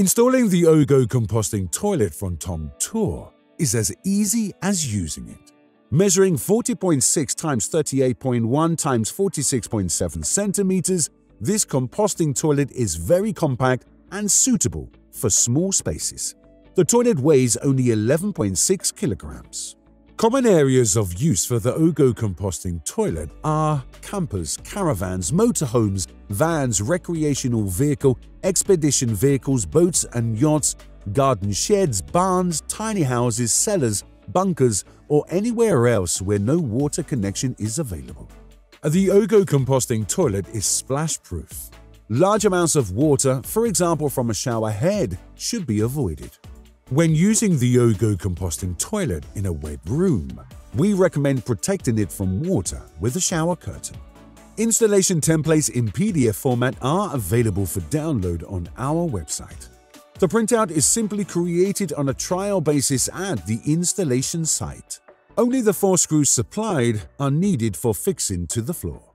Installing the OGO Composting Toilet from ToMTuR is as easy as using it. Measuring 40.6 times 38.1 times 46.7 centimeters, this composting toilet is very compact and suitable for small spaces. The toilet weighs only 11.6 kilograms. Common areas of use for the OGO Composting Toilet are campers, caravans, motorhomes, vans, recreational vehicle, expedition vehicles, boats and yachts, garden sheds, barns, tiny houses, cellars, bunkers, or anywhere else where no water connection is available. The OGO Composting Toilet is splash-proof. Large amounts of water, for example from a shower head, should be avoided. When using the OGO Composting Toilet in a wet room, we recommend protecting it from water with a shower curtain. Installation templates in PDF format are available for download on our website. The printout is simply created on a trial basis at the installation site. Only the 4 screws supplied are needed for fixing to the floor.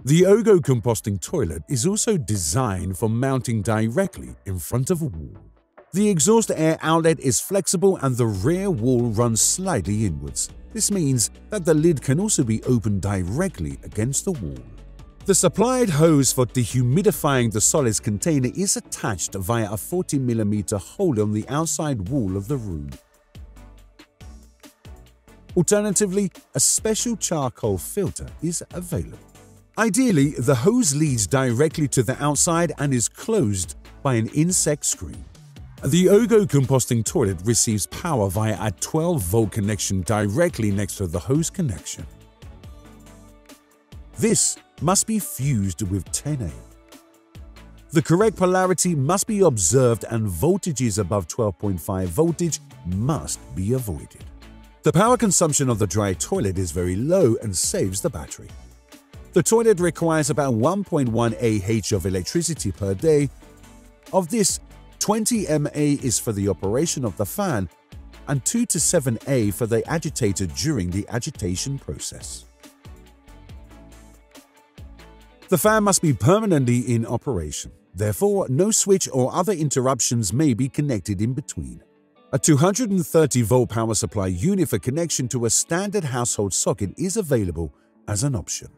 The OGO Composting Toilet is also designed for mounting directly in front of a wall. The exhaust air outlet is flexible and the rear wall runs slightly inwards. This means that the lid can also be opened directly against the wall. The supplied hose for dehumidifying the solids container is attached via a 40mm hole on the outside wall of the room. Alternatively, a special charcoal filter is available. Ideally, the hose leads directly to the outside and is closed by an insect screen. The OGO Composting Toilet receives power via a 12-volt connection directly next to the hose connection. This must be fused with 10A. The correct polarity must be observed and voltages above 12.5 voltage must be avoided. The power consumption of the dry toilet is very low and saves the battery. The toilet requires about 1.1 Ah of electricity per day. Of this, 20 mA is for the operation of the fan and 2 to 7 A for the agitator during the agitation process. The fan must be permanently in operation. Therefore, no switch or other interruptions may be connected in between. A 230-volt power supply unit for connection to a standard household socket is available as an option.